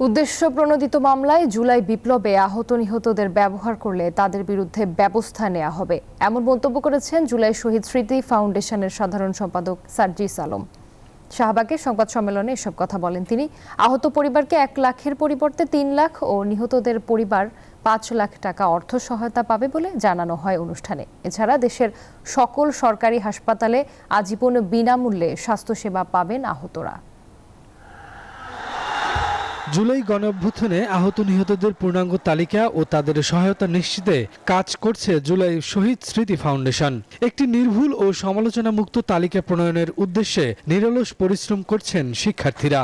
উদ্দেশ্য প্রণোদিত মামলায় জুলাই বিপ্লবে আহত নিহতদের ব্যবহার করলে তাদের বিরুদ্ধে ব্যবস্থা নেওয়া হবে, এমন মন্তব্য করেছেন জুলাই শহীদ স্মৃতি ফাউন্ডেশনের সাধারণ সম্পাদক সার্জিস আলম। শাহবাগের সংবাদ সম্মেলনে এসব কথা বলেন তিনি। আহত পরিবারকে 1 লাখের পরিবর্তে 3 লাখ ও নিহতদের পরিবার 5 লাখ টাকা অর্থ সহায়তা পাবে বলে জানানো হয় অনুষ্ঠানে। এছাড়া দেশের সকল সরকারি হাসপাতালে আজীবন বিনামূল্যে স্বাস্থ্যসেবা পাবেন আহতরা। জুলাই গণঅভ্যুত্থানে আহত নিহতদের পূর্ণাঙ্গ তালিকা ও তাদের সহায়তা নিশ্চিতে কাজ করছে জুলাই শহীদ স্মৃতি ফাউন্ডেশন। একটি নির্ভুল ও সমালোচনামুক্ত তালিকা প্রণয়নের উদ্দেশ্যে নিরলস পরিশ্রম করছেন শিক্ষার্থীরা।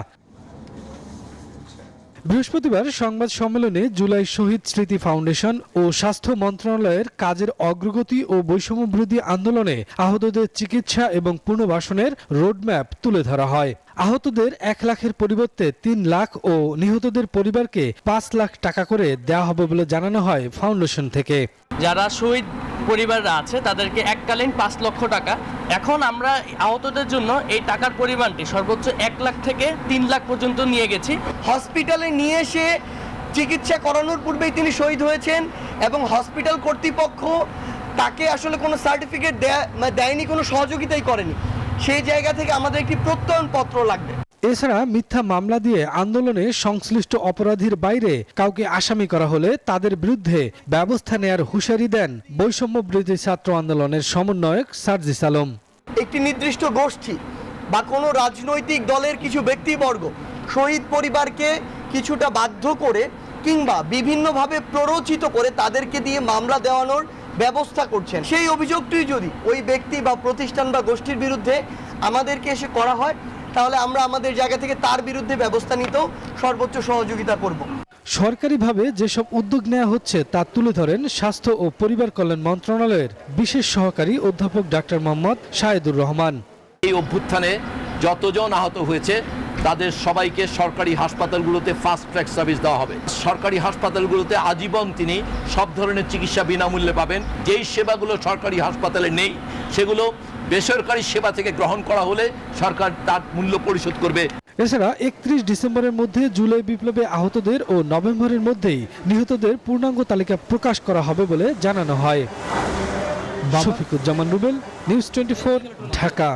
বৃহস্পতিবার সংবাদ সম্মেলনে জুলাই শহীদ স্মৃতি ফাউন্ডেশন ও স্বাস্থ্য মন্ত্রণালয়ের কাজের অগ্রগতি ও বৈষম্য বিরোধী আন্দোলনে আহতদের চিকিৎসা এবং পুনর্বাসনের রোডম্যাপ তুলে ধরা হয়। আহতদের 1 লাখের পরিবর্তে 3 লাখ ও নিহতদের পরিবারকে 5 লাখ টাকা করে দেওয়া হবে বলে জানানো হয় ফাউন্ডেশন থেকে। যারা শহীদ পরিবাররা আছে তাদেরকে এককালীন 5 লক্ষ টাকা। এখন আমরা আহতদের জন্য এই টাকার পরিমাণটি সর্বোচ্চ 1 লাখ থেকে 3 লাখ পর্যন্ত নিয়ে গেছি। হসপিটালে নিয়ে এসে চিকিৎসা করানোর পূর্বেই তিনি শহীদ হয়েছেন এবং হসপিটাল কর্তৃপক্ষ তাকে আসলে কোনো সার্টিফিকেট দেয়নি, কোনো সহযোগিতাই করেনি। সেই জায়গা থেকে আমাদের একটি প্রত্যয়নপত্র লাগবে। এছাড়া মিথ্যা মামলা দিয়ে আন্দোলনে সংশ্লিষ্ট অপরাধীর বাইরে কাউকে আসামি করা হলে তাদের বিরুদ্ধে ব্যবস্থা নেয়ার হুঁশিয়ারি দেন বৈষম্য বিরোধী ছাত্র আন্দোলনের সমন্বয়ক সার্জিস আলম। একটি নির্দিষ্ট গোষ্ঠী বা কোনো রাজনৈতিক দলের কিছু ব্যক্তিবর্গ শহীদ পরিবারকে কিছুটা বাধ্য করে কিংবা বিভিন্নভাবে প্ররোচিত করে তাদেরকে দিয়ে মামলা দেওয়ানোর ব্যবস্থা করছেন। সেই অভিযোগটি যদি ওই ব্যক্তি বা প্রতিষ্ঠান বা গোষ্ঠীর বিরুদ্ধে আমাদেরকে এসে করা হয়, তাহলে আমরা আমাদের জায়গা থেকে তার বিরুদ্ধে ব্যবস্থা নিতেও সর্বোচ্চ সহযোগিতা করব। সরকারিভাবে যেসব উদ্যোগ নেওয়া হচ্ছে তা তুলে ধরেন স্বাস্থ্য ও পরিবার কল্যাণ মন্ত্রণালয়ের বিশেষ সহকারী অধ্যাপক ডাক্তার মোহাম্মদ শাহেদুর রহমান। এই অভ্যুত্থানে যতজন আহত হয়েছে তাদের সবাইকে সরকারি হাসপাতালগুলোতে ফাস্ট ট্র্যাক সার্ভিস দেওয়া হবে। সরকারি হাসপাতালগুলোতে আজীবন তিনি সব ধরনের চিকিৎসা বিনামূল্যে পাবেন। যেই সেবাগুলো সরকারি হাসপাতালে নেই সেগুলো বেসরকারি সেবা থেকে গ্রহণ করা হলে সরকার তার মূল্য পরিশোধ করবে। এছাড়া 31 ডিসেম্বরের মধ্যে জুলাই বিপ্লবে আহতদের ও নভেম্বরের মধ্যেই নিহতদের পূর্ণাঙ্গ তালিকা প্রকাশ করা হবে বলে জানানো হয়। শফিকুজ্জামান রুবেল, নিউজ 24, ঢাকা।